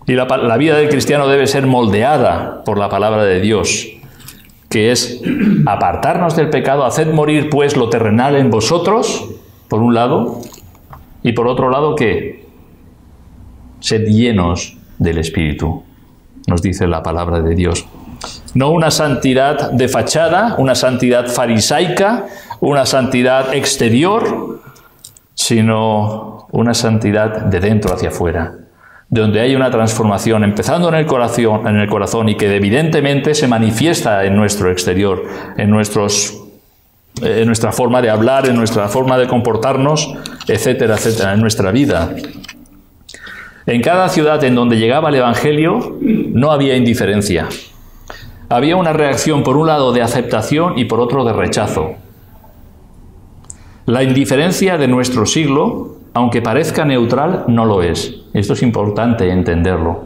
Y la vida del cristiano debe ser moldeada por la palabra de Dios, que es apartarnos del pecado, haced morir pues lo terrenal en vosotros, por un lado, y por otro lado, ¿qué? Sed llenos del Espíritu, nos dice la palabra de Dios. No una santidad de fachada, una santidad farisaica, una santidad exterior, sino una santidad de dentro hacia afuera, donde hay una transformación empezando en el corazón y que evidentemente se manifiesta en nuestro exterior, en nuestra forma de hablar, en nuestra forma de comportarnos, etcétera, etcétera, en nuestra vida. En cada ciudad en donde llegaba el Evangelio no había indiferencia. Había una reacción, por un lado, de aceptación y por otro, de rechazo. La indiferencia de nuestro siglo, aunque parezca neutral, no lo es. Esto es importante entenderlo.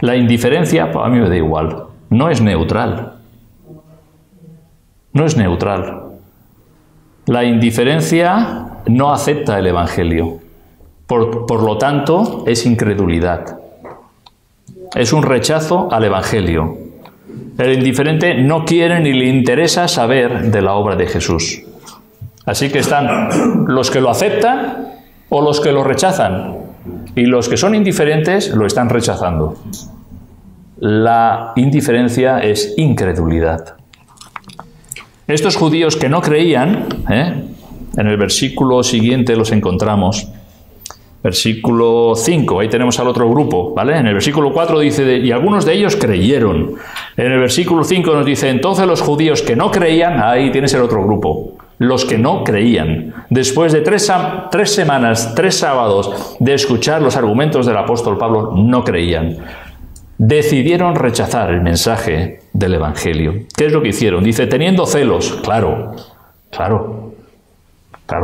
La indiferencia, pues a mí me da igual, no es neutral. No es neutral. La indiferencia no acepta el Evangelio. Por lo tanto, es incredulidad. Es un rechazo al Evangelio. El indiferente no quiere ni le interesa saber de la obra de Jesús. Así que están los que lo aceptan o los que lo rechazan. Y los que son indiferentes lo están rechazando. La indiferencia es incredulidad. Estos judíos que no creían, en el versículo siguiente los encontramos. Versículo 5, ahí tenemos al otro grupo, ¿vale? En el versículo 4 dice, y algunos de ellos creyeron. En el versículo 5 nos dice, entonces los judíos que no creían, ahí tienes el otro grupo, los que no creían. Después de 3 semanas, 3 sábados de escuchar los argumentos del apóstol Pablo, no creían. Decidieron rechazar el mensaje del Evangelio. ¿Qué es lo que hicieron? Dice, teniendo celos. Claro,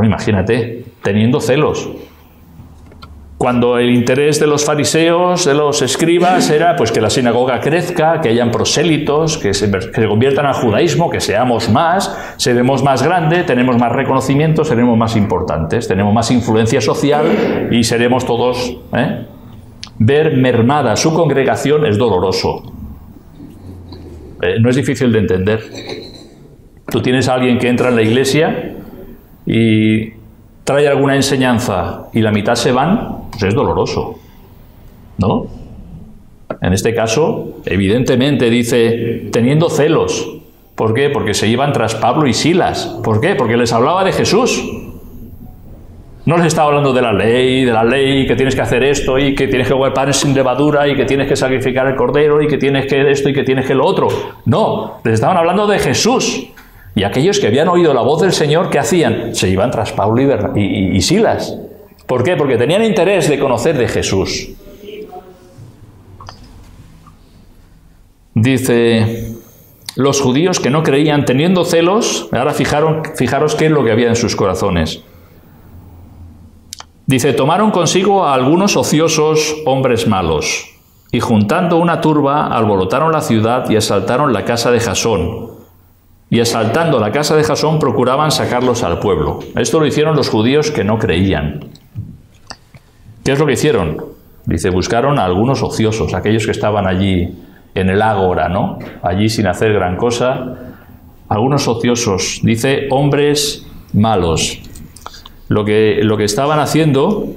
imagínate, teniendo celos. Cuando el interés de los fariseos, de los escribas, era pues que la sinagoga crezca, que hayan prosélitos, que se conviertan al judaísmo, que seamos más, seremos más grande, tenemos más reconocimiento, seremos más importantes, tenemos más influencia social y seremos todos... Ver mermada su congregación es doloroso. No es difícil de entender. Tú tienes a alguien que entra en la iglesia y trae alguna enseñanza y la mitad se van, pues es doloroso, ¿no? En este caso, evidentemente dice, teniendo celos. ¿Por qué? Porque se iban tras Pablo y Silas. ¿Por qué? Porque les hablaba de Jesús. No les estaba hablando de la ley, que tienes que hacer esto, y que tienes que comer panes sin levadura, y que tienes que sacrificar el cordero, y que tienes que esto, y que tienes que lo otro. No, les estaban hablando de Jesús. Y aquellos que habían oído la voz del Señor, ¿qué hacían? Se iban tras Pablo y Silas. ¿Por qué? Porque tenían interés de conocer de Jesús. Dice, los judíos que no creían, teniendo celos, ahora fijaros qué es lo que había en sus corazones. Dice, tomaron consigo a algunos ociosos hombres malos, y juntando una turba, alborotaron la ciudad y asaltaron la casa de Jasón. Y asaltando la casa de Jasón, procuraban sacarlos al pueblo. Esto lo hicieron los judíos que no creían. ¿Qué es lo que hicieron? Dice, buscaron a algunos ociosos, aquellos que estaban allí en el ágora, ¿no? Allí sin hacer gran cosa. Algunos ociosos, dice, hombres malos. Lo que estaban haciendo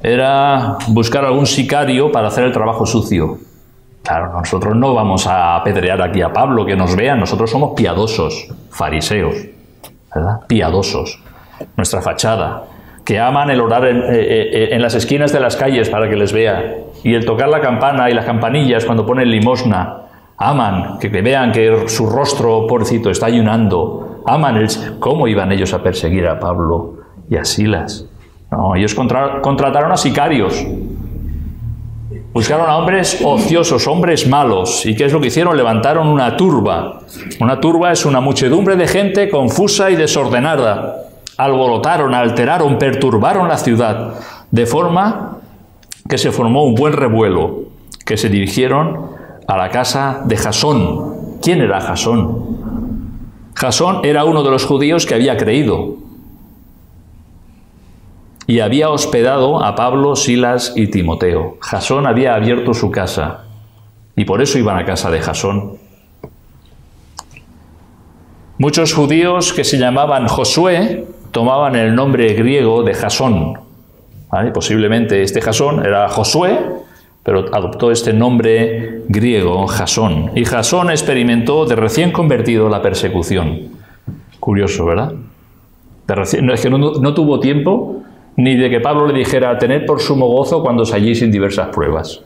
era buscar algún sicario para hacer el trabajo sucio. Claro, nosotros no vamos a apedrear aquí a Pablo, que nos vean, nosotros somos piadosos, fariseos, ¿verdad? Piadosos. Nuestra fachada, que aman el orar en las esquinas de las calles para que les vea, y el tocar la campana y las campanillas cuando ponen limosna, aman que vean que su rostro, pobrecito, está ayunando. Aman ¿Cómo iban ellos a perseguir a Pablo y a Silas? No, ellos contrataron a sicarios. Buscaron a hombres ociosos, hombres malos. ¿Y qué es lo que hicieron? Levantaron una turba. Una turba es una muchedumbre de gente confusa y desordenada. Alborotaron, alteraron, perturbaron la ciudad, de forma que se formó un buen revuelo, que se dirigieron a la casa de Jasón. ¿Quién era Jasón? Jasón era uno de los judíos que había creído y había hospedado a Pablo, Silas y Timoteo. Jasón había abierto su casa y por eso iban a casa de Jasón. Muchos judíos que se llamaban Josué tomaban el nombre griego de Jasón. ¿Vale? Posiblemente este Jasón era Josué, pero adoptó este nombre griego, Jasón. Y Jasón experimentó de recién convertido la persecución. Curioso, ¿verdad? Es que no tuvo tiempo ni de que Pablo le dijera, tened por sumo gozo cuando os halléis en diversas pruebas,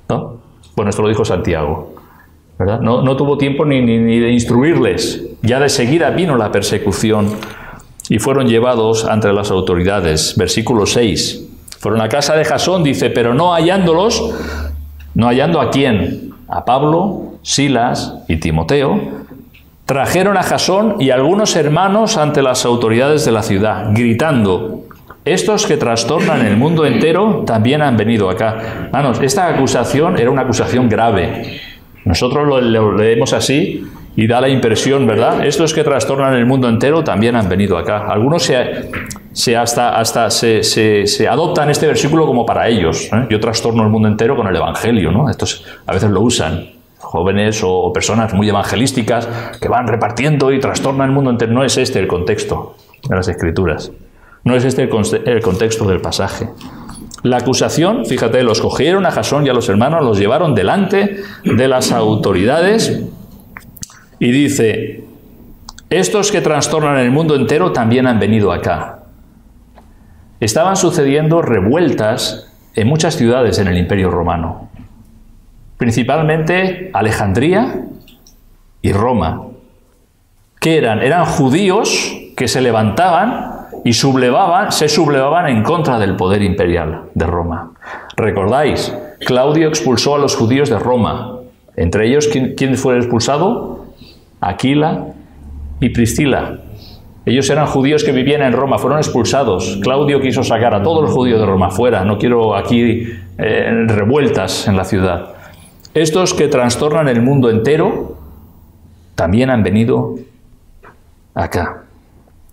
¿no? Bueno, esto lo dijo Santiago, ¿verdad? No tuvo tiempo ni de instruirles. Ya de seguida vino la persecución y fueron llevados ante las autoridades. Versículo 6. Fueron a casa de Jasón, dice, pero no hallando a quién, a Pablo, Silas y Timoteo, trajeron a Jasón y algunos hermanos ante las autoridades de la ciudad, gritando, estos que trastornan el mundo entero también han venido acá. Hermanos, esta acusación era una acusación grave. Nosotros lo leemos así y da la impresión, ¿verdad? Estos que trastornan el mundo entero también han venido acá. Algunos se adoptan este versículo como para ellos, ¿eh? Yo trastorno el mundo entero con el Evangelio, ¿no? Estos a veces lo usan, jóvenes o personas muy evangelísticas que van repartiendo y trastornan el mundo entero. No es este el contexto de las Escrituras. No es este el contexto del pasaje. La acusación, fíjate, los cogieron a Jasón y a los hermanos, los llevaron delante de las autoridades y dice, estos que trastornan el mundo entero también han venido acá. Estaban sucediendo revueltas en muchas ciudades en el Imperio Romano, principalmente Alejandría y Roma. ¿Qué eran? Eran judíos que se levantaban y se sublevaban en contra del poder imperial de Roma. ¿Recordáis? Claudio expulsó a los judíos de Roma. Entre ellos, ¿quién fue expulsado? Aquila y Priscila. Ellos eran judíos que vivían en Roma, fueron expulsados. Claudio quiso sacar a todos los judíos de Roma fuera. No quiero aquí revueltas en la ciudad. Estos que trastornan el mundo entero también han venido acá,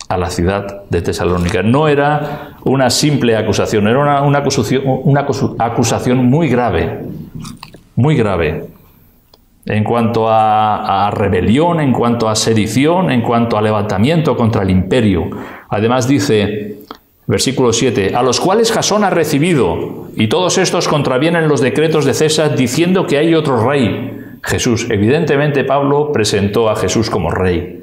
a la ciudad de Tesalónica. No era una simple acusación, era una acusación muy grave, en cuanto a rebelión, en cuanto a sedición, en cuanto a levantamiento contra el imperio. Además dice, versículo 7, a los cuales Jasón ha recibido, y todos estos contravienen los decretos de César, diciendo que hay otro rey, Jesús. Evidentemente Pablo presentó a Jesús como rey.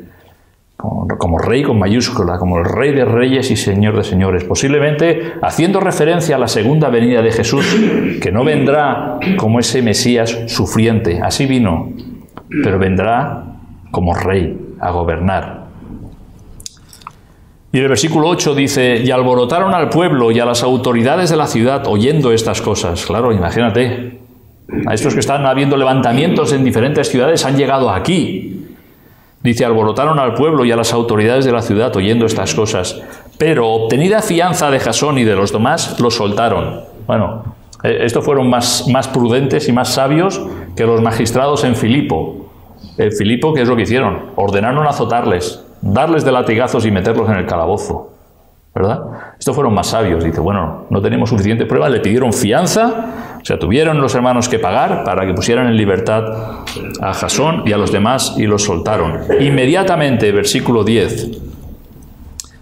Como rey con mayúscula, como el rey de reyes y señor de señores, posiblemente haciendo referencia a la segunda venida de Jesús, que no vendrá como ese Mesías sufriente, así vino, pero vendrá como rey a gobernar. Y el versículo 8 dice, y alborotaron al pueblo y a las autoridades de la ciudad oyendo estas cosas. Claro, imagínate, a estos que están habiendo levantamientos en diferentes ciudades han llegado aquí. Dice, alborotaron al pueblo y a las autoridades de la ciudad oyendo estas cosas, pero obtenida fianza de Jasón y de los demás, los soltaron. Bueno, estos fueron más prudentes y más sabios que los magistrados en Filipo. En Filipo, ¿qué es lo que hicieron? Ordenaron azotarles, darles de latigazos y meterlos en el calabozo, ¿verdad? Estos fueron más sabios. Dice, bueno, no tenemos suficiente prueba, le pidieron fianza. O sea, tuvieron los hermanos que pagar para que pusieran en libertad a Jasón y a los demás y los soltaron. Inmediatamente, versículo 10,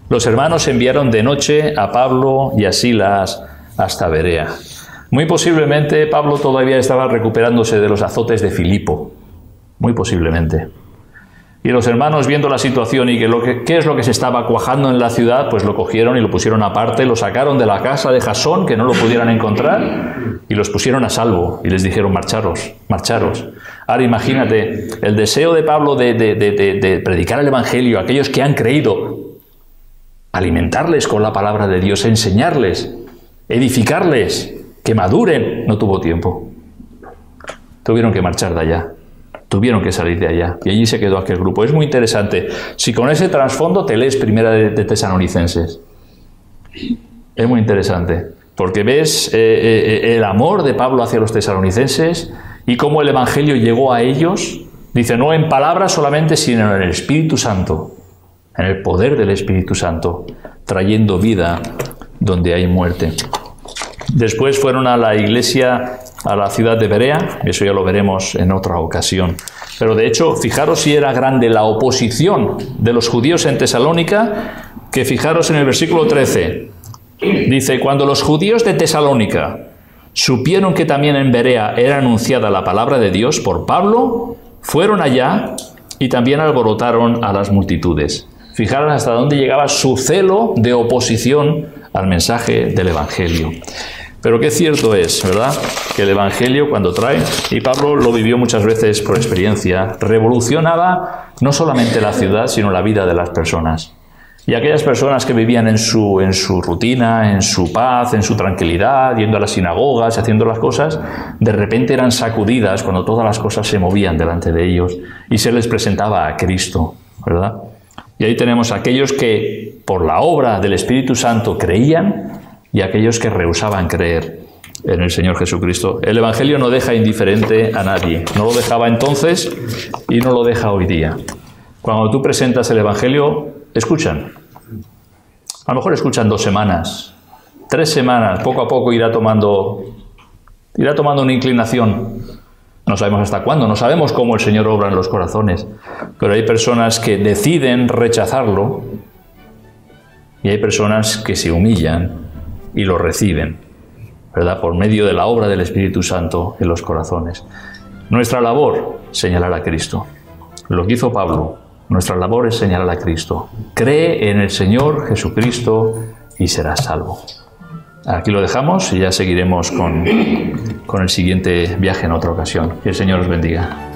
los hermanos enviaron de noche a Pablo y a Silas hasta Berea. Muy posiblemente Pablo todavía estaba recuperándose de los azotes de Filipo. Muy posiblemente. Y los hermanos, viendo la situación y qué es lo que se estaba cuajando en la ciudad, pues lo cogieron y lo pusieron aparte, lo sacaron de la casa de Jasón, que no lo pudieran encontrar, y los pusieron a salvo, y les dijeron, marcharos, marcharos. Ahora imagínate, el deseo de Pablo de predicar el Evangelio a aquellos que han creído, alimentarles con la palabra de Dios, enseñarles, edificarles, que maduren, no tuvo tiempo. Tuvieron que marchar de allá. Tuvieron que salir de allá. Y allí se quedó aquel grupo. Es muy interesante. Si con ese trasfondo te lees Primera de Tesalonicenses. Es muy interesante. Porque ves el amor de Pablo hacia los tesalonicenses y cómo el Evangelio llegó a ellos. Dice, no en palabras solamente, sino en el Espíritu Santo. En el poder del Espíritu Santo. Trayendo vida donde hay muerte. Después fueron a la iglesia, a la ciudad de Berea, eso ya lo veremos en otra ocasión. Pero de hecho, fijaros si era grande la oposición de los judíos en Tesalónica, que fijaros en el versículo 13. Dice, cuando los judíos de Tesalónica supieron que también en Berea era anunciada la palabra de Dios por Pablo, fueron allá y también alborotaron a las multitudes. Fijaros hasta dónde llegaba su celo de oposición al mensaje del Evangelio. Pero qué cierto es, ¿verdad?, que el Evangelio cuando trae, y Pablo lo vivió muchas veces por experiencia, revolucionaba no solamente la ciudad, sino la vida de las personas. Y aquellas personas que vivían en su rutina, en su paz, en su tranquilidad, yendo a las sinagogas, haciendo las cosas, de repente eran sacudidas cuando todas las cosas se movían delante de ellos y se les presentaba a Cristo, ¿verdad? Y ahí tenemos a aquellos que por la obra del Espíritu Santo creían y aquellos que rehusaban creer en el Señor Jesucristo. El Evangelio no deja indiferente a nadie. No lo dejaba entonces y no lo deja hoy día. Cuando tú presentas el Evangelio, escuchan. A lo mejor escuchan 2 semanas, 3 semanas, poco a poco irá tomando una inclinación. No sabemos hasta cuándo, no sabemos cómo el Señor obra en los corazones, pero hay personas que deciden rechazarlo y hay personas que se humillan y lo reciben, ¿verdad? Por medio de la obra del Espíritu Santo en los corazones. Nuestra labor, señalar a Cristo. Lo que hizo Pablo, nuestra labor es señalar a Cristo. Cree en el Señor Jesucristo y serás salvo. Aquí lo dejamos y ya seguiremos con el siguiente viaje en otra ocasión. Que el Señor os bendiga.